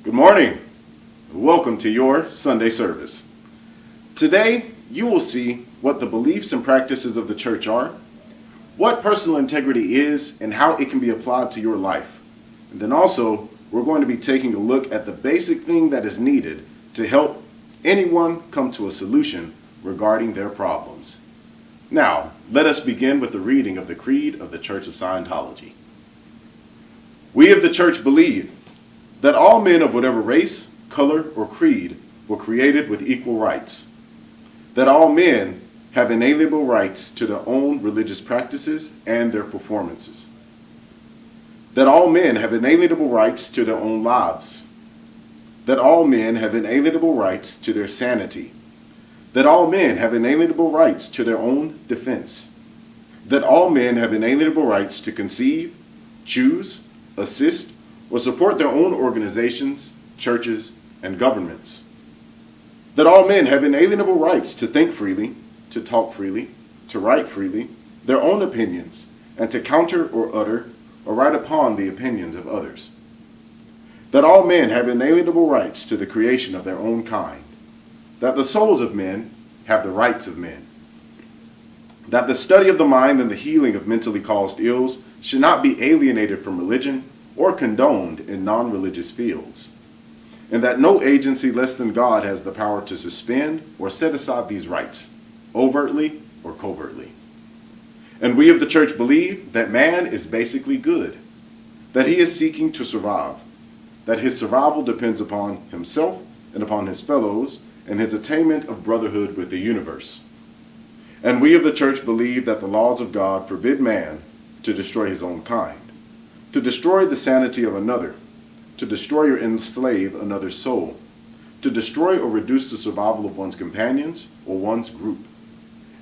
Good morning. Welcome to your Sunday service. Today, you will see what the beliefs and practices of the church are, what personal integrity is, and how it can be applied to your life. And then also, we're going to be taking a look at the basic thing that is needed to help anyone come to a solution regarding their problems. Now, let us begin with the reading of the Creed of the Church of Scientology. We of the church believe that all men of whatever race, color, or creed were created with equal rights, that all men have inalienable rights to their own religious practices and their performances, that all men have inalienable rights to their own lives, that all men have inalienable rights to their sanity, that all men have inalienable rights to their own defense, that all men have inalienable rights to conceive, choose, assist, or support their own organizations, churches, and governments, that all men have inalienable rights to think freely, to talk freely, to write freely, their own opinions, and to counter or utter or write upon the opinions of others, that all men have inalienable rights to the creation of their own kind, that the souls of men have the rights of men, that the study of the mind and the healing of mentally caused ills should not be alienated from religion or condoned in non-religious fields, and that no agency less than God has the power to suspend or set aside these rights, overtly or covertly. And we of the church believe that man is basically good, that he is seeking to survive, that his survival depends upon himself and upon his fellows and his attainment of brotherhood with the universe. And we of the church believe that the laws of God forbid man to destroy his own kind, to destroy the sanity of another, to destroy or enslave another's soul, to destroy or reduce the survival of one's companions or one's group.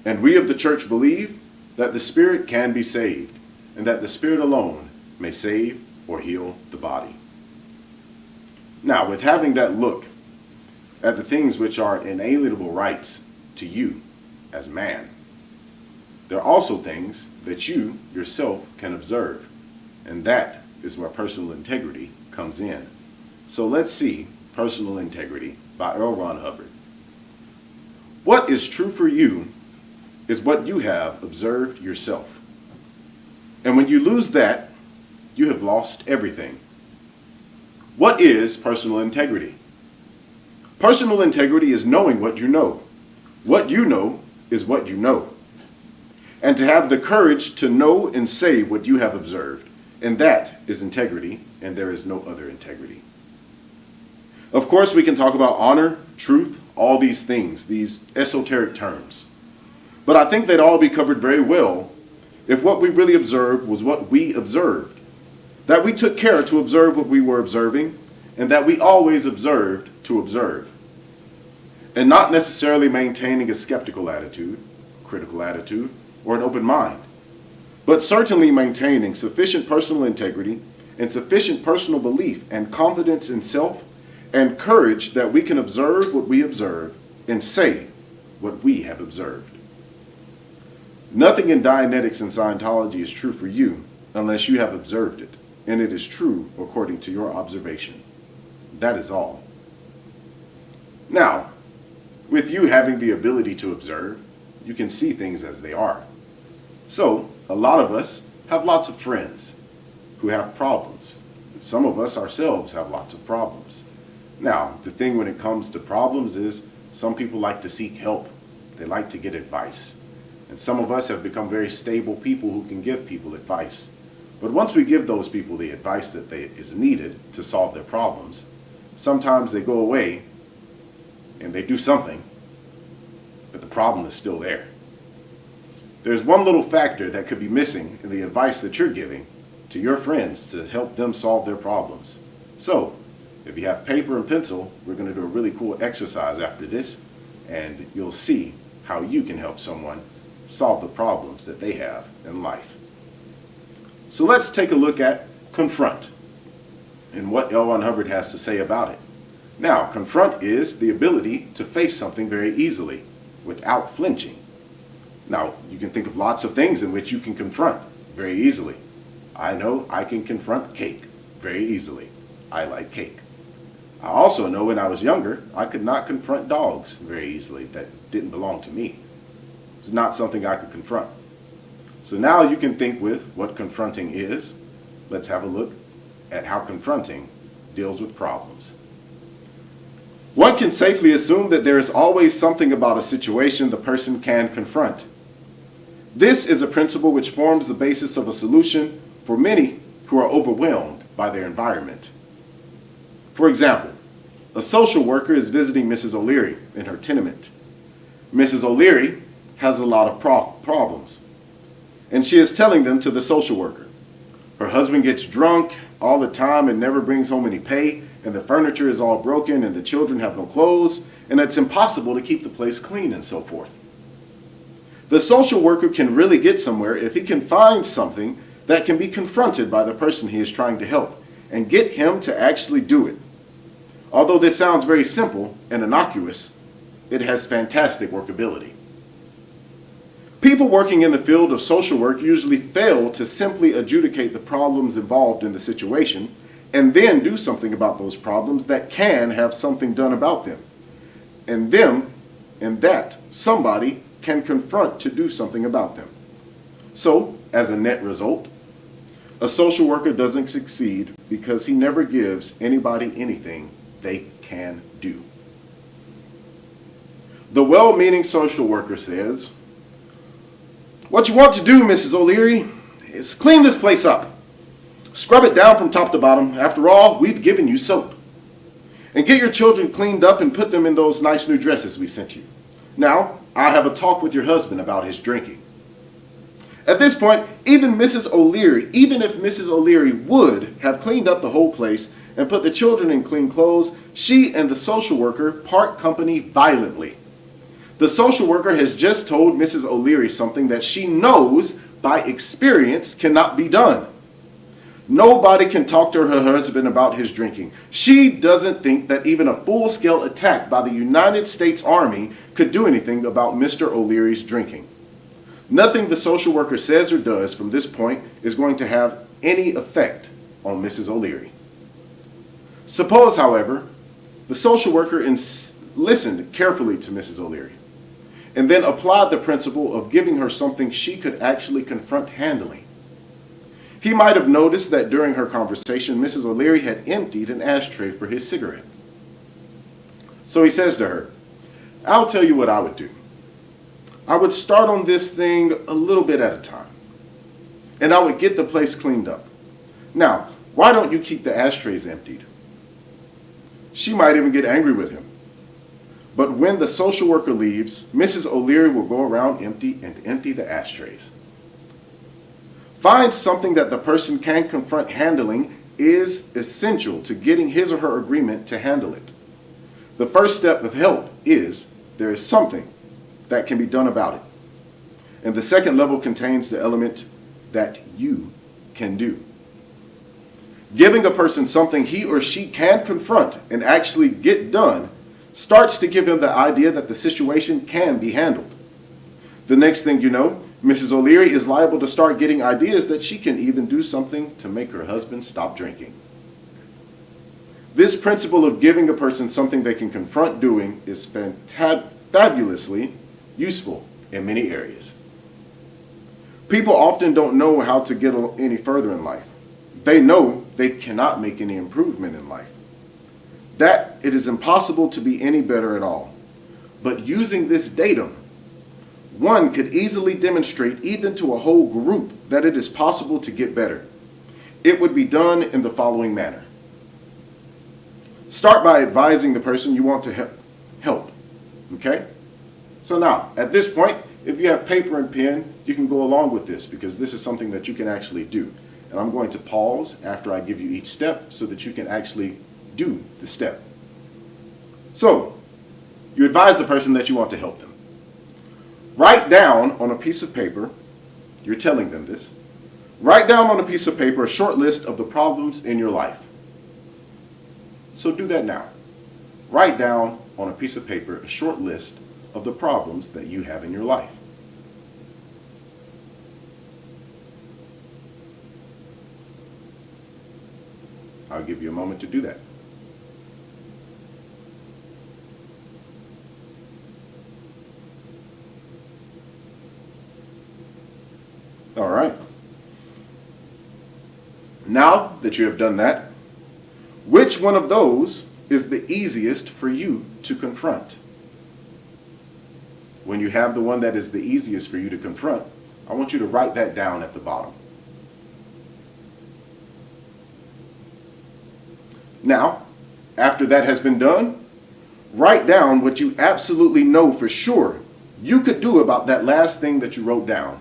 And we of the church believe that the spirit can be saved, and that the spirit alone may save or heal the body. Now, with having that look at the things which are inalienable rights to you as man, there are also things that you yourself can observe, and that is where personal integrity comes in. So let's see Personal Integrity by L. Ron Hubbard. What is true for you is what you have observed yourself. And when you lose that, you have lost everything. What is personal integrity? Personal integrity is knowing what you know. What you know is what you know. And to have the courage to know and say what you have observed. And that is integrity, and there is no other integrity. Of course, we can talk about honor, truth, all these things, these esoteric terms. But I think they'd all be covered very well if what we really observed was what we observed. That we took care to observe what we were observing, and that we always observed to observe. And not necessarily maintaining a skeptical attitude, critical attitude, or an open mind, but certainly maintaining sufficient personal integrity and sufficient personal belief and confidence in self and courage that we can observe what we observe and say what we have observed. Nothing in Dianetics and Scientology is true for you unless you have observed it, and it is true according to your observation. That is all. Now, with you having the ability to observe, you can see things as they are. So, a lot of us have lots of friends who have problems. And some of us ourselves have lots of problems. Now, the thing when it comes to problems is some people like to seek help. They like to get advice. And some of us have become very stable people who can give people advice. But once we give those people the advice that is needed to solve their problems, sometimes they go away and they do something, but the problem is still there. There's one little factor that could be missing in the advice that you're giving to your friends to help them solve their problems. So, if you have paper and pencil, we're going to do a really cool exercise after this, and you'll see how you can help someone solve the problems that they have in life. So let's take a look at Confront and what L. Ron Hubbard has to say about it. Now, confront is the ability to face something very easily without flinching. Now, you can think of lots of things in which you can confront very easily. I know I can confront cake very easily. I like cake. I also know when I was younger, I could not confront dogs very easily that didn't belong to me. It's not something I could confront. So now you can think with what confronting is. Let's have a look at how confronting deals with problems. One can safely assume that there is always something about a situation the person can confront. This is a principle which forms the basis of a solution for many who are overwhelmed by their environment. For example, a social worker is visiting Mrs. O'Leary in her tenement. Mrs. O'Leary has a lot of problems, and she is telling them to the social worker. Her husband gets drunk all the time and never brings home any pay, and the furniture is all broken, and the children have no clothes, and it's impossible to keep the place clean and so forth. The social worker can really get somewhere if he can find something that can be confronted by the person he is trying to help and get him to actually do it. Although this sounds very simple and innocuous, it has fantastic workability. People working in the field of social work usually fail to simply adjudicate the problems involved in the situation and then do something about those problems that can have something done about them. And that somebody can confront to do something about them. So, as a net result, a social worker doesn't succeed because he never gives anybody anything they can do. The well-meaning social worker says, "What you want to do, Mrs. O'Leary, is clean this place up. Scrub it down from top to bottom. After all, we've given you soap. And get your children cleaned up and put them in those nice new dresses we sent you. Now, I'll have a talk with your husband about his drinking." At this point, even if Mrs. O'Leary would have cleaned up the whole place and put the children in clean clothes, she and the social worker part company violently. The social worker has just told Mrs. O'Leary something that she knows by experience cannot be done. Nobody can talk to her husband about his drinking. She doesn't think that even a full-scale attack by the United States Army could do anything about Mr. O'Leary's drinking. Nothing the social worker says or does from this point is going to have any effect on Mrs. O'Leary. Suppose, however, the social worker listened carefully to Mrs. O'Leary and then applied the principle of giving her something she could actually confront handily. He might have noticed that during her conversation, Mrs. O'Leary had emptied an ashtray for his cigarette. So he says to her, "I'll tell you what I would do. I would start on this thing a little bit at a time, and I would get the place cleaned up. Now, why don't you keep the ashtrays emptied?" She might even get angry with him. But when the social worker leaves, Mrs. O'Leary will go around empty the ashtrays. Find something that the person can confront handling is essential to getting his or her agreement to handle it. The first step of help is there is something that can be done about it. And the second level contains the element that you can do. Giving a person something he or she can confront and actually get done starts to give him the idea that the situation can be handled. The next thing you know, Mrs. O'Leary is liable to start getting ideas that she can even do something to make her husband stop drinking. This principle of giving a person something they can confront doing is fabulously useful in many areas. People often don't know how to get any further in life. They know they cannot make any improvement in life, that it is impossible to be any better at all. But using this datum, one could easily demonstrate even to a whole group that it is possible to get better. It would be done in the following manner. Start by advising the person you want to help. Okay? So now, at this point, if you have paper and pen, you can go along with this because this is something that you can actually do. And I'm going to pause after I give you each step so that you can actually do the step. So, you advise the person that you want to help them. Write down on a piece of paper, you're telling them this, write down on a piece of paper a short list of the problems in your life. So do that now. Write down on a piece of paper a short list of the problems that you have in your life. I'll give you a moment to do that. Now that you have done that, which one of those is the easiest for you to confront? When you have the one that is the easiest for you to confront, I want you to write that down at the bottom. Now, after that has been done, write down what you absolutely know for sure you could do about that last thing that you wrote down.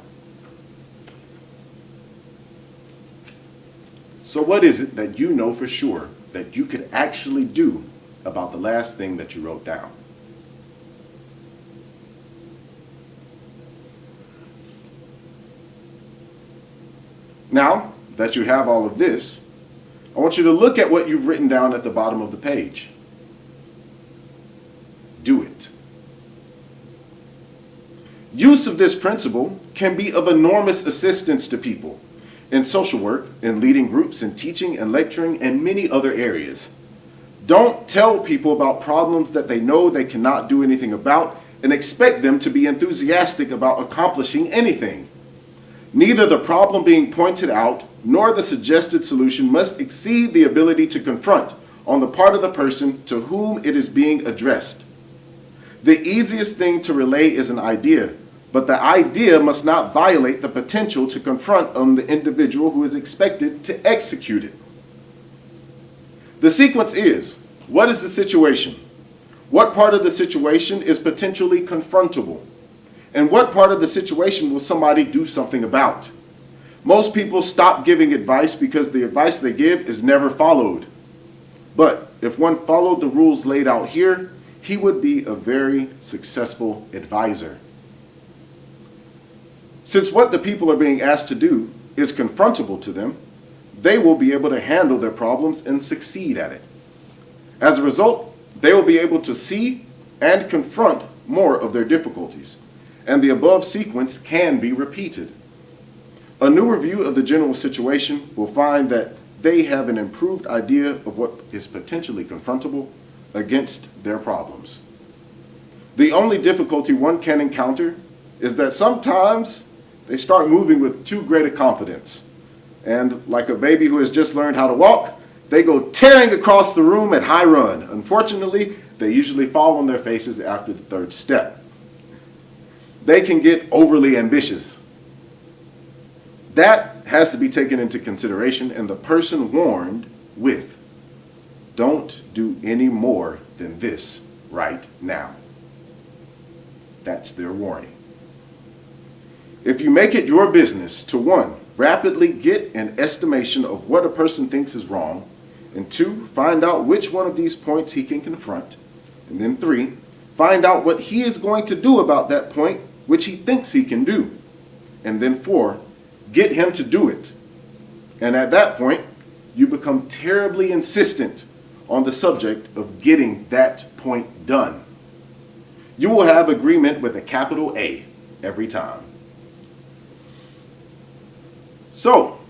So what is it that you know for sure that you could actually do about the last thing that you wrote down? Now that you have all of this, I want you to look at what you've written down at the bottom of the page. Do it. Use of this principle can be of enormous assistance to people in social work, in leading groups, in teaching and lecturing, and many other areas. Don't tell people about problems that they know they cannot do anything about and expect them to be enthusiastic about accomplishing anything. Neither the problem being pointed out nor the suggested solution must exceed the ability to confront on the part of the person to whom it is being addressed. The easiest thing to relay is an idea, but the idea must not violate the potential to confront on the individual who is expected to execute it. The sequence is, what is the situation? What part of the situation is potentially confrontable? And what part of the situation will somebody do something about? Most people stop giving advice because the advice they give is never followed. But if one followed the rules laid out here, he would be a very successful advisor. Since what the people are being asked to do is confrontable to them, they will be able to handle their problems and succeed at it. As a result, they will be able to see and confront more of their difficulties, and the above sequence can be repeated. A new review of the general situation will find that they have an improved idea of what is potentially confrontable against their problems. The only difficulty one can encounter is that sometimes they start moving with too great a confidence. And like a baby who has just learned how to walk, they go tearing across the room at high run. Unfortunately, they usually fall on their faces after the third step. They can get overly ambitious. That has to be taken into consideration, and the person warned with, don't do any more than this right now. That's their warning. If you make it your business to 1, rapidly get an estimation of what a person thinks is wrong, and 2, find out which one of these points he can confront, and then 3, find out what he is going to do about that point which he thinks he can do, and then 4, get him to do it. And at that point, you become terribly insistent on the subject of getting that point done. You will have agreement with a capital A every time. So,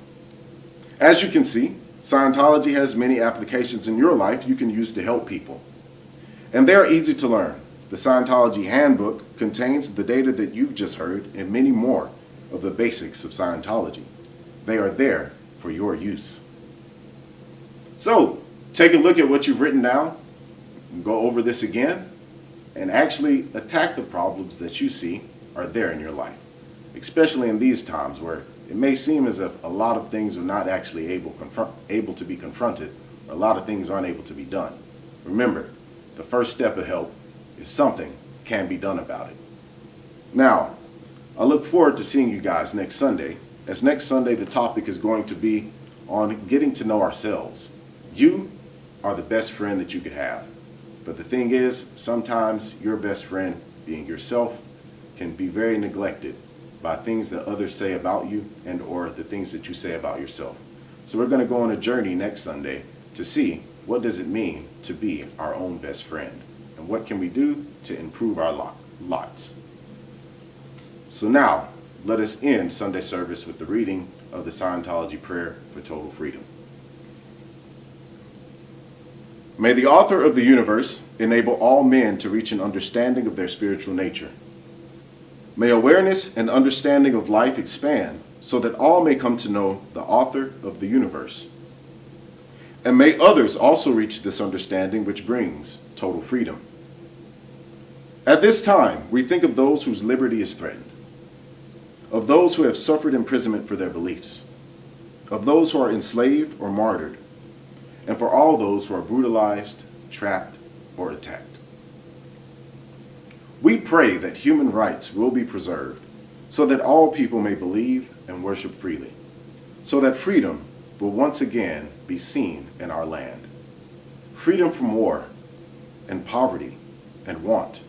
as you can see, Scientology has many applications in your life you can use to help people. And they are easy to learn. The Scientology Handbook contains the data that you've just heard and many more of the basics of Scientology. They are there for your use. So, take a look at what you've written down, go over this again, and actually attack the problems that you see are there in your life, especially in these times where it may seem as if a lot of things are not actually able to be confronted, or a lot of things aren't able to be done. Remember, the first step of help is something can be done about it. Now, I look forward to seeing you guys next Sunday, as next Sunday the topic is going to be on getting to know ourselves. You are the best friend that you could have. But the thing is, sometimes your best friend, being yourself, can be very neglected by things that others say about you and or the things that you say about yourself. So we're going to go on a journey next Sunday to see what does it mean to be our own best friend and what can we do to improve our lots. So now, let us end Sunday service with the reading of the Scientology Prayer for Total Freedom. May the author of the universe enable all men to reach an understanding of their spiritual nature. May awareness and understanding of life expand so that all may come to know the author of the universe And may others also reach this understanding which brings total freedom. At this time, we think of those whose liberty is threatened, of those who have suffered imprisonment for their beliefs, of those who are enslaved or martyred, and for all those who are brutalized, trapped, or attacked. We pray that human rights will be preserved so that all people may believe and worship freely, so that freedom will once again be seen in our land. Freedom from war and poverty and want.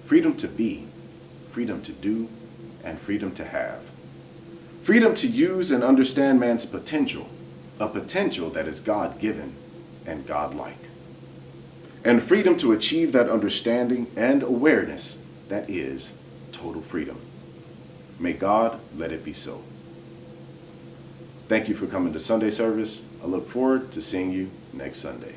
Freedom to be, freedom to do, and freedom to have. Freedom to use and understand man's potential, a potential that is God-given and God-like. And freedom to achieve that understanding and awareness that is total freedom. May God let it be so. Thank you for coming to Sunday service. I look forward to seeing you next Sunday.